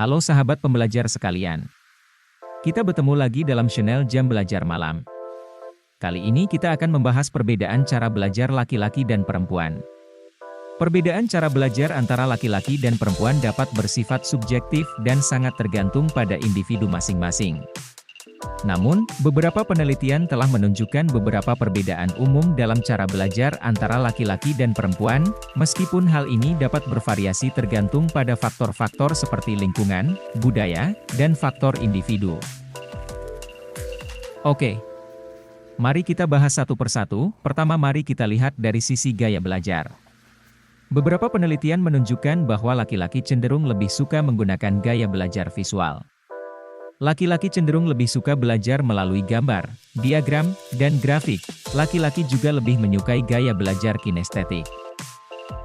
Halo sahabat pembelajar sekalian. Kita bertemu lagi dalam channel Jam Belajar Malam. Kali ini kita akan membahas perbedaan cara belajar laki-laki dan perempuan. Perbedaan cara belajar antara laki-laki dan perempuan dapat bersifat subjektif dan sangat tergantung pada individu masing-masing. Namun, beberapa penelitian telah menunjukkan beberapa perbedaan umum dalam cara belajar antara laki-laki dan perempuan, meskipun hal ini dapat bervariasi tergantung pada faktor-faktor seperti lingkungan, budaya, dan faktor individu. Oke, mari kita bahas satu persatu. Pertama, mari kita lihat dari sisi gaya belajar. Beberapa penelitian menunjukkan bahwa laki-laki cenderung lebih suka menggunakan gaya belajar visual. Laki-laki cenderung lebih suka belajar melalui gambar, diagram, dan grafik. Laki-laki juga lebih menyukai gaya belajar kinestetik.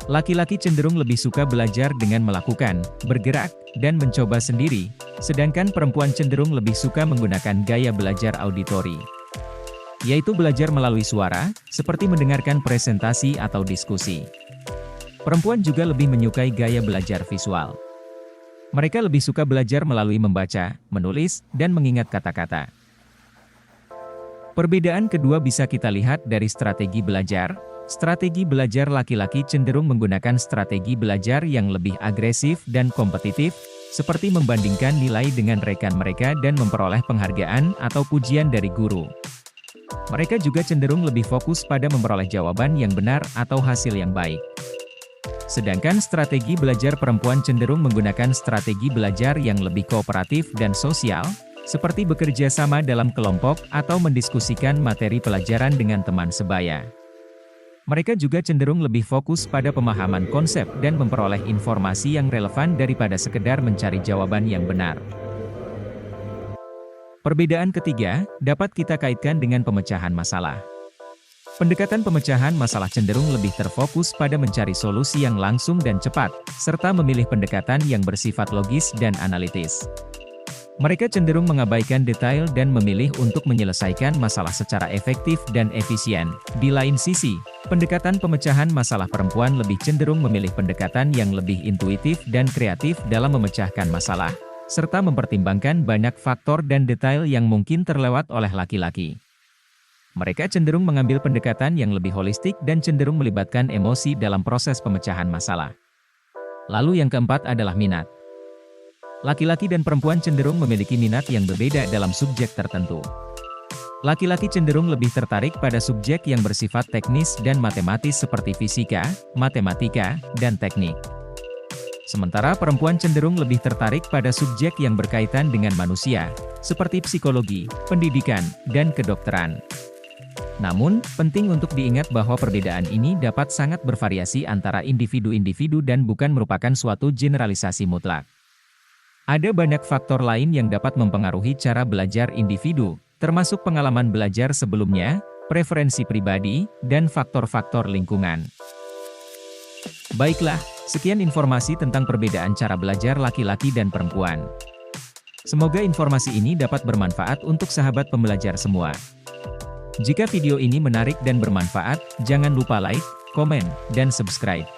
Laki-laki cenderung lebih suka belajar dengan melakukan, bergerak, dan mencoba sendiri, sedangkan perempuan cenderung lebih suka menggunakan gaya belajar auditori, yaitu belajar melalui suara, seperti mendengarkan presentasi atau diskusi. Perempuan juga lebih menyukai gaya belajar visual. Mereka lebih suka belajar melalui membaca, menulis, dan mengingat kata-kata. Perbedaan kedua bisa kita lihat dari strategi belajar. Strategi belajar laki-laki cenderung menggunakan strategi belajar yang lebih agresif dan kompetitif, seperti membandingkan nilai dengan rekan mereka dan memperoleh penghargaan atau pujian dari guru. Mereka juga cenderung lebih fokus pada memperoleh jawaban yang benar atau hasil yang baik. Sedangkan strategi belajar perempuan cenderung menggunakan strategi belajar yang lebih kooperatif dan sosial, seperti bekerja sama dalam kelompok atau mendiskusikan materi pelajaran dengan teman sebaya. Mereka juga cenderung lebih fokus pada pemahaman konsep dan memperoleh informasi yang relevan daripada sekedar mencari jawaban yang benar. Perbedaan ketiga, dapat kita kaitkan dengan pemecahan masalah. Pendekatan pemecahan masalah cenderung lebih terfokus pada mencari solusi yang langsung dan cepat, serta memilih pendekatan yang bersifat logis dan analitis. Mereka cenderung mengabaikan detail dan memilih untuk menyelesaikan masalah secara efektif dan efisien. Di lain sisi, pendekatan pemecahan masalah perempuan lebih cenderung memilih pendekatan yang lebih intuitif dan kreatif dalam memecahkan masalah, serta mempertimbangkan banyak faktor dan detail yang mungkin terlewat oleh laki-laki. Mereka cenderung mengambil pendekatan yang lebih holistik dan cenderung melibatkan emosi dalam proses pemecahan masalah. Lalu yang keempat adalah minat. Laki-laki dan perempuan cenderung memiliki minat yang berbeda dalam subjek tertentu. Laki-laki cenderung lebih tertarik pada subjek yang bersifat teknis dan matematis seperti fisika, matematika, dan teknik. Sementara perempuan cenderung lebih tertarik pada subjek yang berkaitan dengan manusia, seperti psikologi, pendidikan, dan kedokteran. Namun, penting untuk diingat bahwa perbedaan ini dapat sangat bervariasi antara individu-individu dan bukan merupakan suatu generalisasi mutlak. Ada banyak faktor lain yang dapat mempengaruhi cara belajar individu, termasuk pengalaman belajar sebelumnya, preferensi pribadi, dan faktor-faktor lingkungan. Baiklah, sekian informasi tentang perbedaan cara belajar laki-laki dan perempuan. Semoga informasi ini dapat bermanfaat untuk sahabat pembelajar semua. Jika video ini menarik dan bermanfaat, jangan lupa like, komen, dan subscribe.